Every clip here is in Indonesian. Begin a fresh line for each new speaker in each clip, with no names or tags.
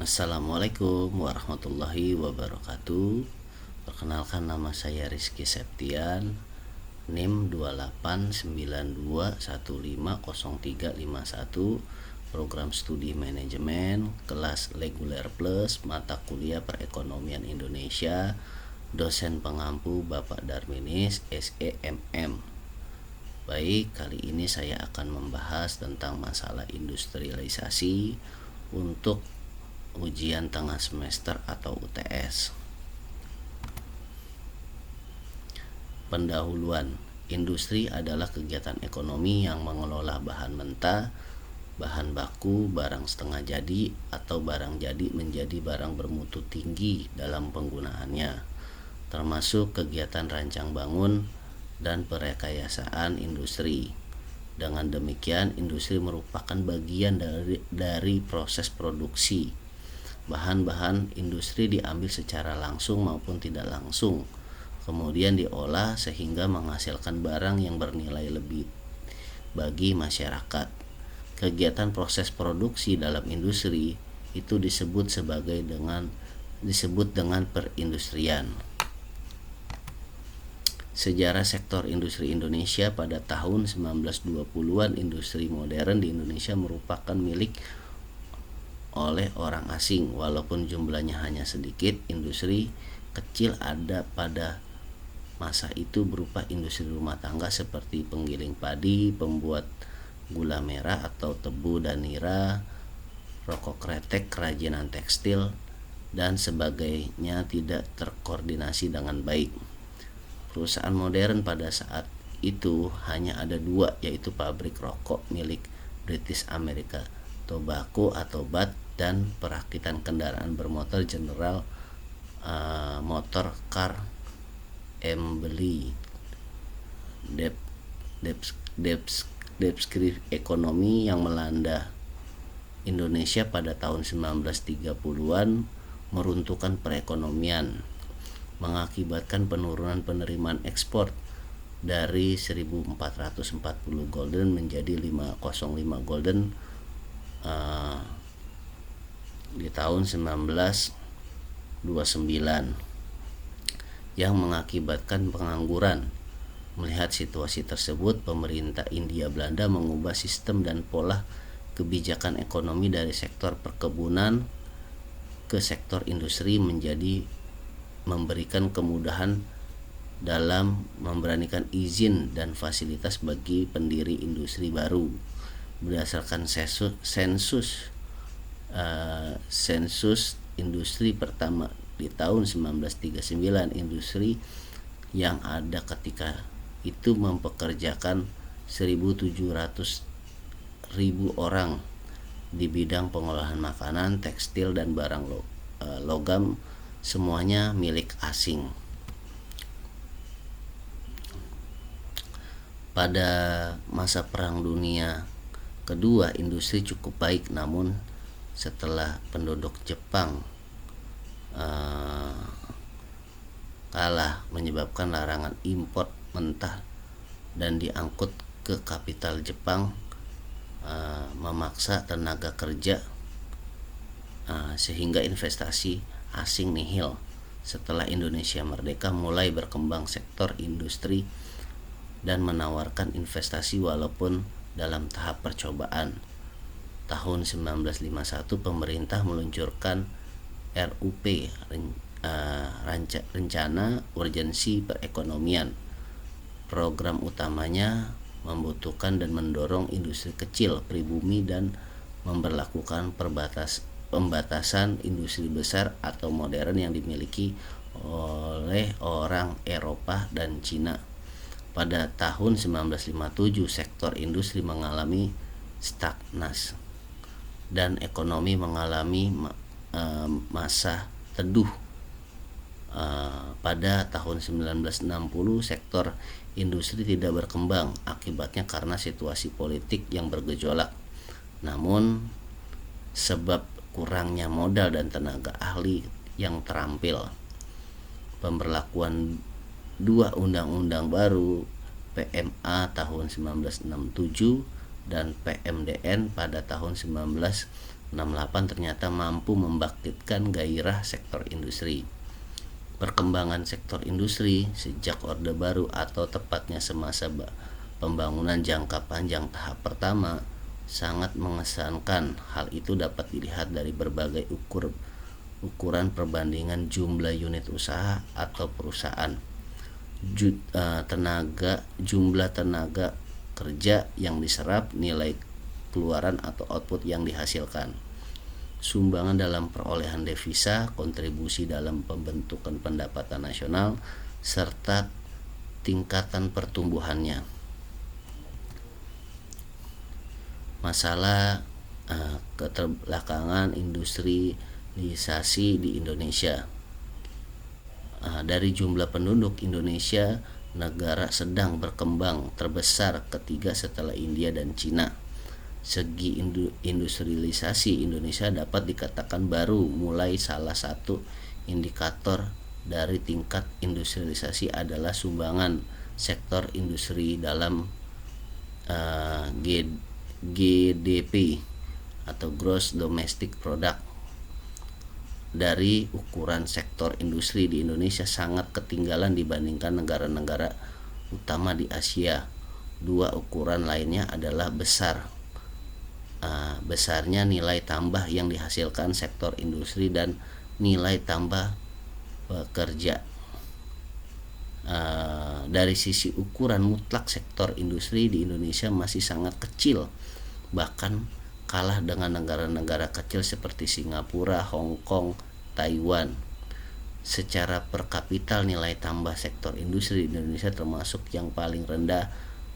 Assalamualaikum warahmatullahi wabarakatuh. Perkenalkan, nama saya Rizky Septian, NIM 2892150351, program studi manajemen, kelas reguler plus, mata kuliah perekonomian Indonesia, dosen pengampu Bapak Darminis SEMM. Baik, kali ini saya akan membahas tentang masalah industrialisasi untuk ujian tengah semester atau UTS. Pendahuluan. Industri adalah kegiatan ekonomi yang mengelola bahan mentah, bahan baku, barang setengah jadi, atau barang jadi menjadi barang bermutu tinggi dalam penggunaannya, termasuk kegiatan rancang bangun dan perekayasaan industri. Dengan demikian, industri merupakan bagian dari proses produksi. Bahan-bahan industri diambil secara langsung maupun tidak langsung, kemudian diolah sehingga menghasilkan barang yang bernilai lebih bagi masyarakat. Kegiatan proses produksi dalam industri itu disebut dengan perindustrian. Sejarah sektor industri Indonesia pada tahun 1920-an. Industri modern di Indonesia merupakan milik oleh orang asing. Walaupun jumlahnya hanya sedikit, industri kecil ada pada masa itu berupa industri rumah tangga seperti penggiling padi, pembuat gula merah atau tebu dan nira, rokok kretek, kerajinan tekstil, dan sebagainya tidak terkoordinasi dengan baik. Perusahaan modern pada saat itu hanya ada dua, yaitu pabrik rokok milik British America Tobacco atau BAT dan perakitan kendaraan bermotor General Motor Car Assembly. Deskripsi ekonomi yang melanda Indonesia pada tahun 1930-an meruntuhkan perekonomian, mengakibatkan penurunan penerimaan ekspor dari 1440 golden menjadi 505 golden di tahun 1929, yang mengakibatkan pengangguran. Melihat situasi tersebut, pemerintah Hindia Belanda mengubah sistem dan pola kebijakan ekonomi dari sektor perkebunan ke sektor industri menjadi memberikan kemudahan dalam memberanikan izin dan fasilitas bagi pendiri industri baru. Berdasarkan sensus industri pertama di tahun 1939, industri yang ada ketika itu mempekerjakan 1.700.000 orang di bidang pengolahan makanan, tekstil, dan barang logam, semuanya milik asing. Pada masa Perang Dunia Kedua, industri cukup baik, namun setelah penduduk Jepang kalah menyebabkan larangan impor mentah dan diangkut ke kapital Jepang, memaksa tenaga kerja sehingga investasi asing nihil. Setelah Indonesia merdeka, mulai berkembang sektor industri dan menawarkan investasi walaupun dalam tahap percobaan. Tahun 1951 pemerintah meluncurkan RUP, Rencana Urgensi Perekonomian. Program utamanya membutuhkan dan mendorong industri kecil pribumi dan memberlakukan pembatasan industri besar atau modern yang dimiliki oleh orang Eropa dan Cina. Pada tahun 1957 sektor industri mengalami stagnasi dan ekonomi mengalami masa teduh. Pada tahun 1960 sektor industri tidak berkembang, akibatnya karena situasi politik yang bergejolak. Namun sebab kurangnya modal dan tenaga ahli yang terampil, pemberlakuan dua undang-undang baru, PMA tahun 1967 dan PMDN pada tahun 1968, 68 ternyata mampu membangkitkan gairah sektor industri. Perkembangan sektor industri sejak Orde Baru atau tepatnya semasa pembangunan jangka panjang tahap pertama sangat mengesankan. Hal itu dapat dilihat dari berbagai ukuran perbandingan jumlah unit usaha atau perusahaan, jumlah tenaga kerja yang diserap, nilai keluaran atau output yang dihasilkan, sumbangan dalam perolehan devisa, kontribusi dalam pembentukan pendapatan nasional, serta tingkatan pertumbuhannya. Masalah keterbelakangan industrialisasi di Indonesia. Dari jumlah penduduk Indonesia, negara sedang berkembang terbesar ketiga setelah India dan Cina. Segi industrialisasi Indonesia dapat dikatakan baru mulai. Salah satu indikator dari tingkat industrialisasi adalah sumbangan sektor industri dalam GDP atau Gross Domestic Product. Dari ukuran sektor industri di Indonesia sangat ketinggalan dibandingkan negara-negara utama di Asia. Dua ukuran lainnya adalah besarnya nilai tambah yang dihasilkan sektor industri dan nilai tambah pekerja. Dari sisi ukuran mutlak sektor industri di Indonesia masih sangat kecil, bahkan kalah dengan negara-negara kecil seperti Singapura, Hong Kong, Taiwan. Secara per kapita nilai tambah sektor industri di Indonesia termasuk yang paling rendah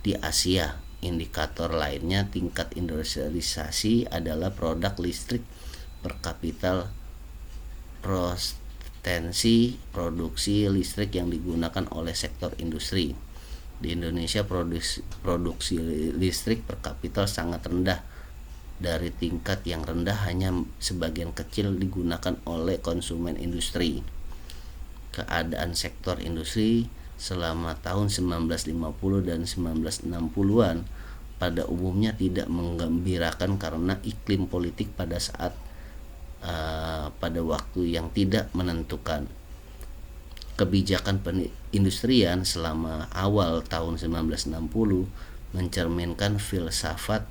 di Asia. Indikator lainnya tingkat industrialisasi adalah produk listrik per kapita, potensi produksi listrik yang digunakan oleh sektor industri. Di Indonesia produksi listrik per kapita sangat rendah. Dari tingkat yang rendah hanya sebagian kecil digunakan oleh konsumen industri. Keadaan sektor industri selama tahun 1950 dan 1960-an pada umumnya tidak menggembirakan karena iklim politik pada waktu yang tidak menentukan. Kebijakan perindustrian selama awal tahun 1960 mencerminkan filsafat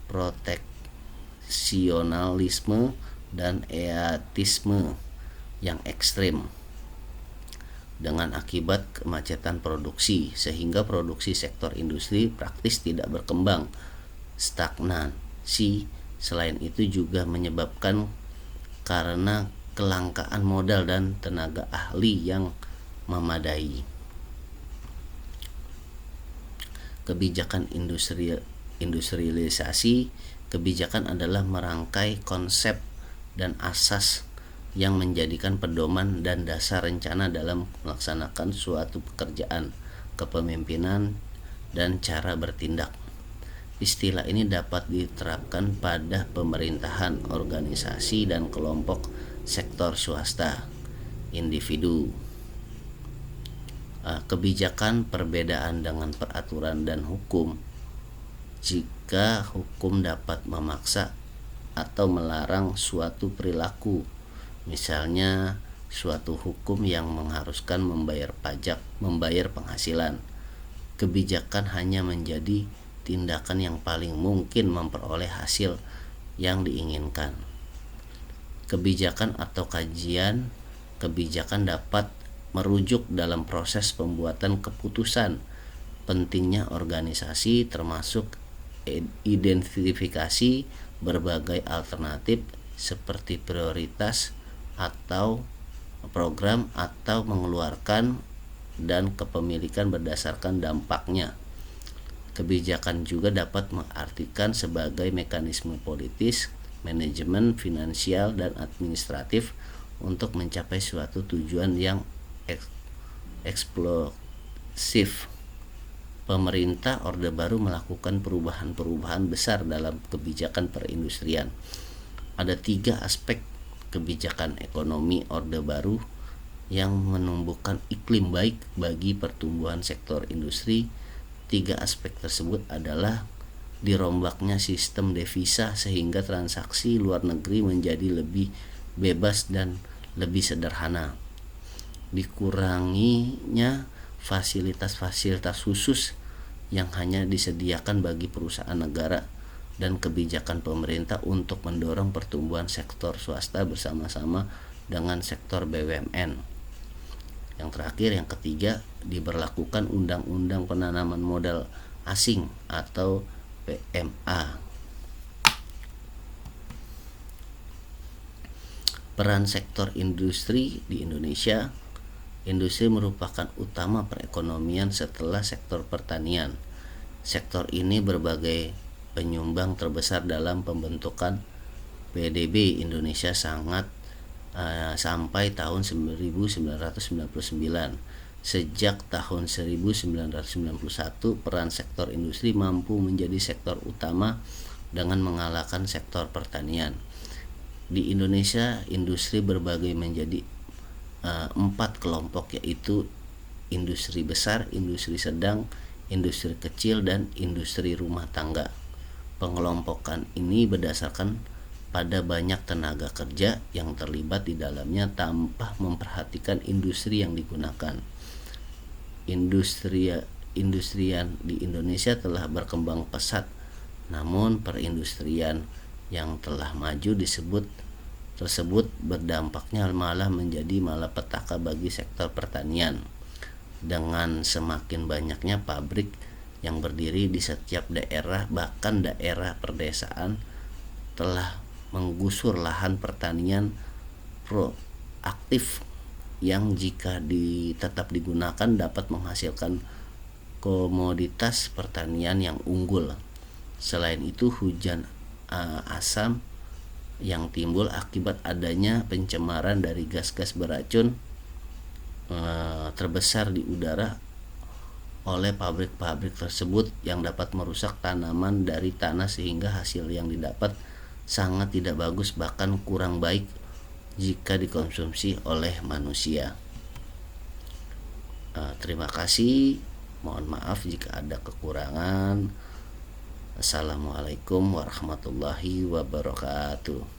proteksionalisme dan eatisme yang ekstrem, dengan akibat kemacetan produksi, sehingga produksi sektor industri praktis tidak berkembang, stagnasi. Selain itu juga menyebabkan karena kelangkaan modal dan tenaga ahli yang memadai. Kebijakan industrialisasi. Kebijakan adalah merangkai konsep dan asas yang menjadikan pedoman dan dasar rencana dalam melaksanakan suatu pekerjaan, kepemimpinan, dan cara bertindak. Istilah ini dapat diterapkan pada pemerintahan, organisasi, dan kelompok sektor swasta, individu. Kebijakan perbedaan dengan peraturan dan hukum. Jika hukum dapat memaksa atau melarang suatu perilaku, misalnya suatu hukum yang mengharuskan membayar pajak, membayar penghasilan, kebijakan hanya menjadi tindakan yang paling mungkin memperoleh hasil yang diinginkan. Kebijakan atau kajian kebijakan dapat merujuk dalam proses pembuatan keputusan. Pentingnya organisasi termasuk identifikasi berbagai alternatif seperti prioritas atau program atau mengeluarkan dan kepemilikan berdasarkan dampaknya. Kebijakan juga dapat mengartikan sebagai mekanisme politis, manajemen, finansial, dan administratif untuk mencapai suatu tujuan yang eksplosif. Pemerintah Orde Baru melakukan perubahan-perubahan besar dalam kebijakan perindustrian. Ada 3 aspek kebijakan ekonomi Orde Baru yang menumbuhkan iklim baik bagi pertumbuhan sektor industri. 3 aspek tersebut adalah dirombaknya sistem devisa sehingga transaksi luar negeri menjadi lebih bebas dan lebih sederhana. Dikuranginya fasilitas-fasilitas khusus yang hanya disediakan bagi perusahaan negara dan kebijakan pemerintah untuk mendorong pertumbuhan sektor swasta bersama-sama dengan sektor BUMN. Yang terakhir, yang ketiga, diberlakukan Undang-Undang Penanaman Modal Asing atau PMA. Peran sektor industri di Indonesia. Industri merupakan utama perekonomian setelah sektor pertanian. Sektor ini berbagai penyumbang terbesar dalam pembentukan PDB Indonesia sampai tahun 1999. Sejak tahun 1991, peran sektor industri mampu menjadi sektor utama dengan mengalahkan sektor pertanian. Di Indonesia, industri berbagi menjadi 4 kelompok, yaitu industri besar, industri sedang, industri kecil, dan industri rumah tangga. Pengelompokan ini berdasarkan pada banyak tenaga kerja yang terlibat di dalamnya tanpa memperhatikan industri yang digunakan. Industrian di Indonesia telah berkembang pesat, namun perindustrian yang telah maju tersebut berdampaknya malah menjadi malapetaka bagi sektor pertanian. Dengan semakin banyaknya pabrik yang berdiri di setiap daerah, bahkan daerah perdesaan telah menggusur lahan pertanian proaktif yang jika tetap digunakan dapat menghasilkan komoditas pertanian yang unggul. Selain itu, hujan asam yang timbul akibat adanya pencemaran dari gas-gas beracun terbesar di udara oleh pabrik-pabrik tersebut yang dapat merusak tanaman dari tanah sehingga hasil yang didapat sangat tidak bagus, bahkan kurang baik jika dikonsumsi oleh manusia. Terima kasih, mohon maaf jika ada kekurangan. Assalamualaikum warahmatullahi wabarakatuh.